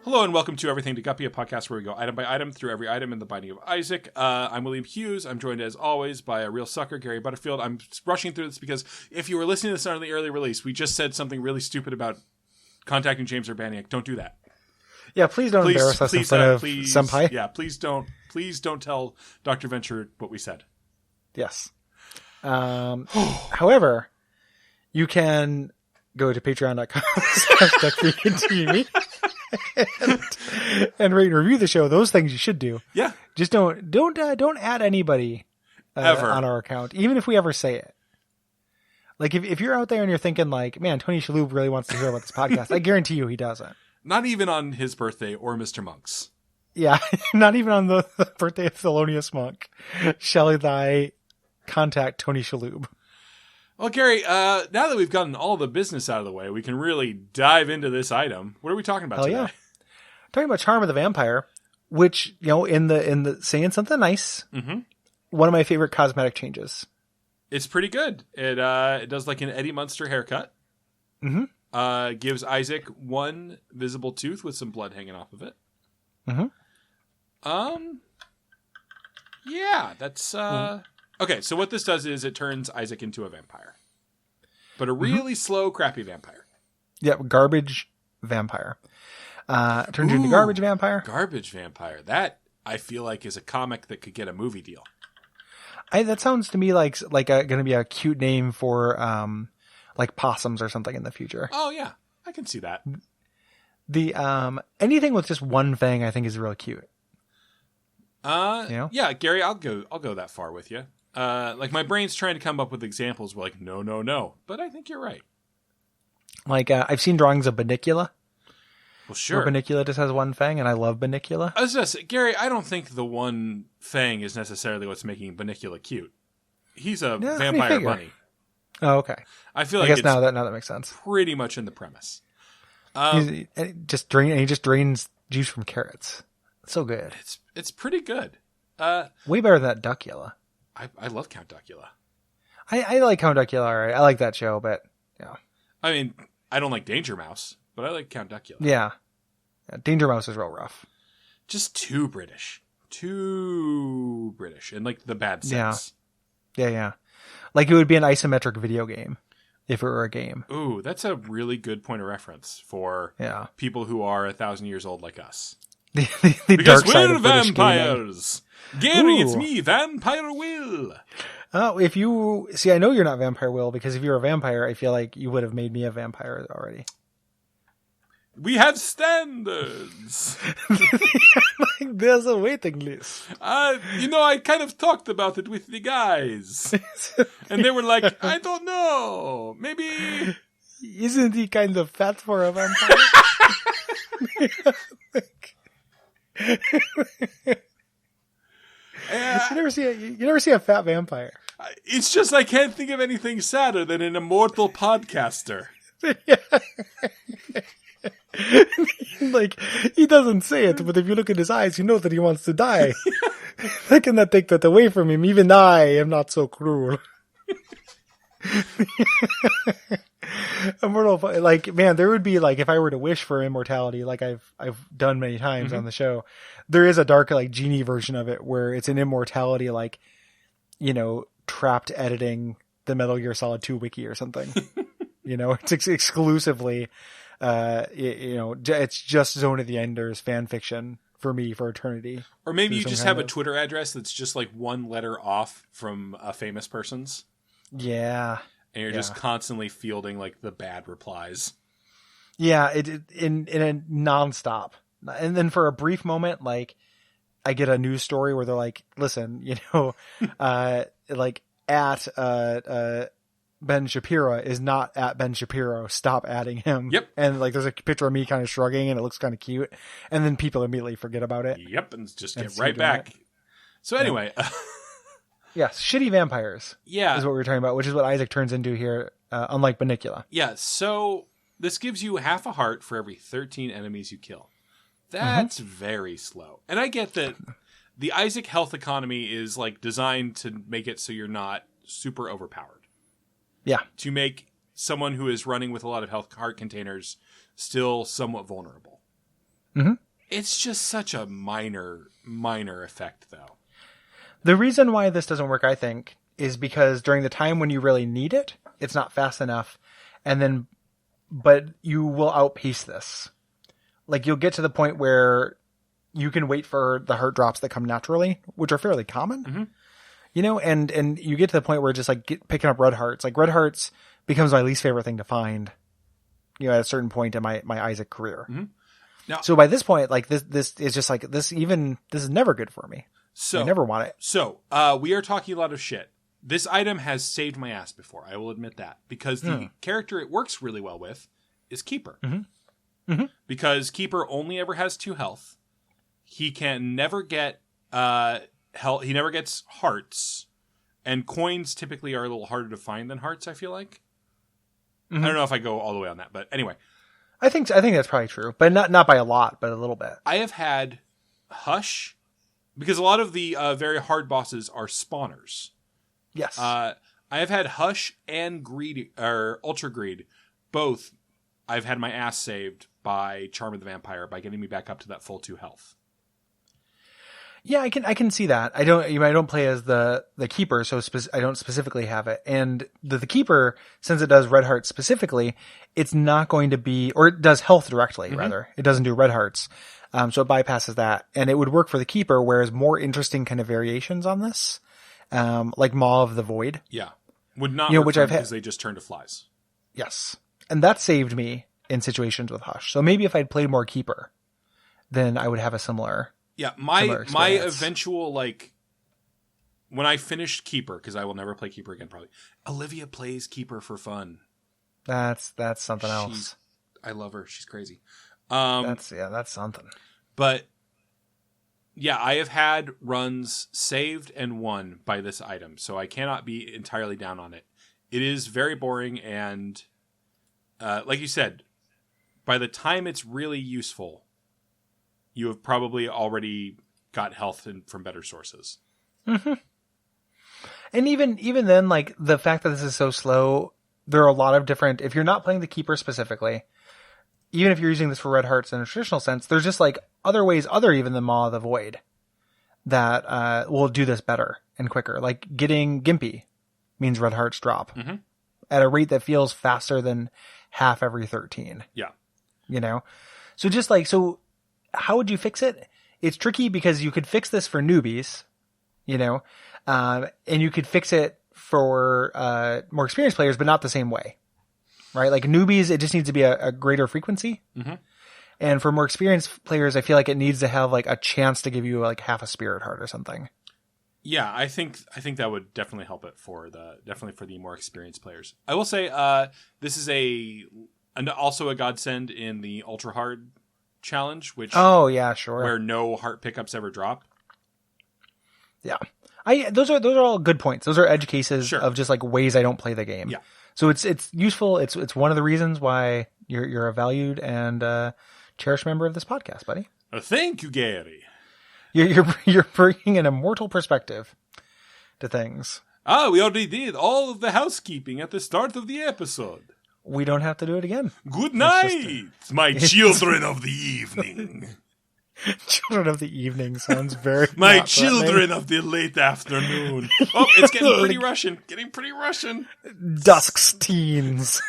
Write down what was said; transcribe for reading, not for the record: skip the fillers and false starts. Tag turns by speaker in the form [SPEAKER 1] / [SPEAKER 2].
[SPEAKER 1] Hello and welcome to Everything to Guppy, a podcast where we go item by item through every item in the Binding of Isaac. I'm William Hughes. I'm joined as always by a real sucker, Gary Butterfield. I'm rushing through this because if you were listening to this on the early release, we just said something really stupid about contacting James Urbaniak. Don't do that.
[SPEAKER 2] Yeah, please don't embarrass us in front of Senpai.
[SPEAKER 1] Yeah, please don't tell Dr. Venture what we said.
[SPEAKER 2] Yes. However, you can go to patreon.com/Duckfeed.tv and rate and review the show. Those things you should do.
[SPEAKER 1] Yeah.
[SPEAKER 2] Just don't add anybody
[SPEAKER 1] ever
[SPEAKER 2] on our account, even if we ever say it. Like if you're out there and you're thinking like, man, Tony Shalhoub really wants to hear about this podcast, I guarantee you he doesn't.
[SPEAKER 1] Not even on his birthday or Mr. Monk's.
[SPEAKER 2] Yeah, not even on the birthday of Thelonious Monk shall thy contact Tony Shalhoub.
[SPEAKER 1] Well, Gary, now that we've gotten all the business out of the way, we can really dive into this item. What are we talking about today?
[SPEAKER 2] Yeah. Talking about Charm of the Vampire, which, you know, in the saying something nice, one of my favorite cosmetic changes.
[SPEAKER 1] It's pretty good. It does like an Eddie Munster haircut. Gives Isaac one visible tooth with some blood hanging off of it. Yeah, that's okay. So what this does is it turns Isaac into a vampire, but a really slow, crappy vampire.
[SPEAKER 2] Yeah, garbage vampire. Turns you into garbage vampire.
[SPEAKER 1] Garbage vampire. That I feel like is a comic that could get a movie deal.
[SPEAKER 2] That sounds to me like going to be a cute name for like possums or something in the future.
[SPEAKER 1] Oh yeah, I can see that.
[SPEAKER 2] The anything with just one fang I think is really cute. You know?
[SPEAKER 1] Yeah, Gary, I'll go that far with you. Like my brain's trying to come up with examples where like no, but I think you're right.
[SPEAKER 2] Like I've seen drawings of Banicula.
[SPEAKER 1] Well, sure.
[SPEAKER 2] Where Banicula just has one fang, and I love Banicula.
[SPEAKER 1] I was just Gary, I don't think the one fang is necessarily what's making Banicula cute. He's a vampire bunny.
[SPEAKER 2] Oh, okay.
[SPEAKER 1] I feel like
[SPEAKER 2] I guess now that makes sense.
[SPEAKER 1] Pretty much in the premise.
[SPEAKER 2] He just drains juice from carrots. It's so good.
[SPEAKER 1] It's pretty good.
[SPEAKER 2] Way better than that Duckula.
[SPEAKER 1] I love Count Duckula.
[SPEAKER 2] I like Count Duckula, all right. I like that show, but yeah.
[SPEAKER 1] I mean, I don't like Danger Mouse, but I like Count Duckula.
[SPEAKER 2] Yeah. Danger Mouse is real rough.
[SPEAKER 1] Just too British. Too British. In like the bad sense.
[SPEAKER 2] Yeah. Like it would be an isometric video game if it were a game.
[SPEAKER 1] Ooh, that's a really good point of reference for people who are 1,000 years old like us.
[SPEAKER 2] the
[SPEAKER 1] because
[SPEAKER 2] dark side
[SPEAKER 1] we're
[SPEAKER 2] of British
[SPEAKER 1] vampires. Gary,
[SPEAKER 2] Ooh.
[SPEAKER 1] It's me, Vampire Will.
[SPEAKER 2] Oh, if you see, I know you're not Vampire Will because if you're a vampire, I feel like you would have made me a vampire already.
[SPEAKER 1] We have standards.
[SPEAKER 2] Like, there's a waiting list.
[SPEAKER 1] I kind of talked about it with the guys, and they were like, "I don't know, maybe."
[SPEAKER 2] Isn't he kind of fat for a vampire? You never see a fat vampire.
[SPEAKER 1] It's just I can't think of anything sadder than an immortal podcaster.
[SPEAKER 2] Like, he doesn't say it, but if you look at his eyes, you know that he wants to die. I cannot take that away from him. Even I am not so cruel. Immortal, like, man, there would be like, if I were to wish for immortality, like I've done many times on the show, there is a dark, like, genie version of it where it's an immortality, like, you know, trapped editing the Metal Gear Solid 2 wiki or something. You know, it's exclusively, it's just Zone of the Enders fan fiction for me for eternity.
[SPEAKER 1] Or maybe you just have a Twitter address that's just like one letter off from a famous person's.
[SPEAKER 2] Yeah.
[SPEAKER 1] And you're just constantly fielding like the bad replies.
[SPEAKER 2] Yeah, in a nonstop. And then for a brief moment, like, I get a news story where they're like, listen, you know, like at Ben Shapiro is not at Ben Shapiro. Stop adding him.
[SPEAKER 1] Yep.
[SPEAKER 2] And like, there's a picture of me kind of shrugging and it looks kind of cute. And then people immediately forget about it.
[SPEAKER 1] Yep. And just get right back. So anyway.
[SPEAKER 2] Yes. Shitty vampires.
[SPEAKER 1] Yeah.
[SPEAKER 2] Is what we were talking about, which is what Isaac turns into here. Unlike Banicula.
[SPEAKER 1] Yeah. So this gives you half a heart for every 13 enemies you kill. That's very slow. And I get that the Isaac health economy is like designed to make it so you're not super overpowered.
[SPEAKER 2] Yeah.
[SPEAKER 1] To make someone who is running with a lot of heart containers still somewhat vulnerable.
[SPEAKER 2] Mm-hmm.
[SPEAKER 1] It's just such a minor effect, though.
[SPEAKER 2] The reason why this doesn't work, I think, is because during the time when you really need it, it's not fast enough. But you will outpace this. Like, you'll get to the point where you can wait for the heart drops that come naturally, which are fairly common.
[SPEAKER 1] Mm-hmm.
[SPEAKER 2] You know, and you get to the point where just like picking up red hearts, like red hearts becomes my least favorite thing to find, you know, at a certain point in my Isaac career.
[SPEAKER 1] Mm-hmm. Now,
[SPEAKER 2] so by this point, like this is just like this is never good for me.
[SPEAKER 1] So
[SPEAKER 2] I never want it.
[SPEAKER 1] So we are talking a lot of shit. This item has saved my ass before. I will admit that, because the character it works really well with is Keeper.
[SPEAKER 2] Mm-hmm. Mm-hmm.
[SPEAKER 1] Because Keeper only ever has 2 health. He can never get he never gets hearts, and coins typically are a little harder to find than hearts, I feel like.
[SPEAKER 2] Mm-hmm.
[SPEAKER 1] I don't know if I go all the way on that, but anyway.
[SPEAKER 2] I think that's probably true, but not by a lot, but a little bit.
[SPEAKER 1] I have had Hush, because a lot of the very hard bosses are spawners.
[SPEAKER 2] Yes.
[SPEAKER 1] I have had Hush and Greed, or Ultra Greed, both. I've had my ass saved by Charm of the Vampire by getting me back up to that full 2 health.
[SPEAKER 2] Yeah, I can see that. I don't play as the Keeper, so I don't specifically have it. And the Keeper, since it does red hearts specifically, it's not going to be, or it does health directly, rather. It doesn't do red hearts. So it bypasses that. And it would work for the Keeper, whereas more interesting kind of variations on this, like Maw of the Void.
[SPEAKER 1] Yeah. Would not work
[SPEAKER 2] which I've had,
[SPEAKER 1] because they just turn to flies.
[SPEAKER 2] Yes. And that saved me in situations with Hush. So maybe if I'd played more Keeper, then I would have a similar...
[SPEAKER 1] Yeah, my eventual, like, when I finished Keeper, because I will never play Keeper again, probably. Olivia plays Keeper for fun.
[SPEAKER 2] That's something else.
[SPEAKER 1] I love her. She's crazy.
[SPEAKER 2] That's something.
[SPEAKER 1] But yeah, I have had runs saved and won by this item, so I cannot be entirely down on it. It is very boring, and like you said, by the time it's really useful, you have probably already got health from better sources.
[SPEAKER 2] Mm-hmm. And even then, like, the fact that this is so slow, there are a lot of different... If you're not playing the Keeper specifically, even if you're using this for red hearts in a traditional sense, there's just, like, other ways other even than Maw of the Void that will do this better and quicker. Like, getting Gimpy means red hearts drop at a rate that feels faster than half every 13.
[SPEAKER 1] Yeah.
[SPEAKER 2] You know? So just like... so. How would you fix it? It's tricky because you could fix this for newbies, you know, and you could fix it for more experienced players, but not the same way, right? Like newbies, it just needs to be a greater frequency. Mm-hmm. And for more experienced players, I feel like it needs to have like a chance to give you like half a spirit heart or something.
[SPEAKER 1] Yeah, I think that would definitely help it for the more experienced players. I will say this is also a godsend in the ultra hard challenge, which where no heart pickups ever drop.
[SPEAKER 2] Yeah, those are all good points. Those are edge cases of just like ways I don't play the game.
[SPEAKER 1] Yeah,
[SPEAKER 2] so it's useful. It's one of the reasons why you're a valued and cherished member of this podcast, buddy.
[SPEAKER 1] Thank you, Gary.
[SPEAKER 2] You're bringing an immortal perspective to things.
[SPEAKER 1] We already did all of the housekeeping at the start of the episode.
[SPEAKER 2] We don't have to do it again.
[SPEAKER 1] Good night, my children of the evening.
[SPEAKER 2] Children of the evening sounds very...
[SPEAKER 1] My children of the late afternoon. Oh, it's getting pretty Russian. Getting pretty Russian.
[SPEAKER 2] Dusk's teens.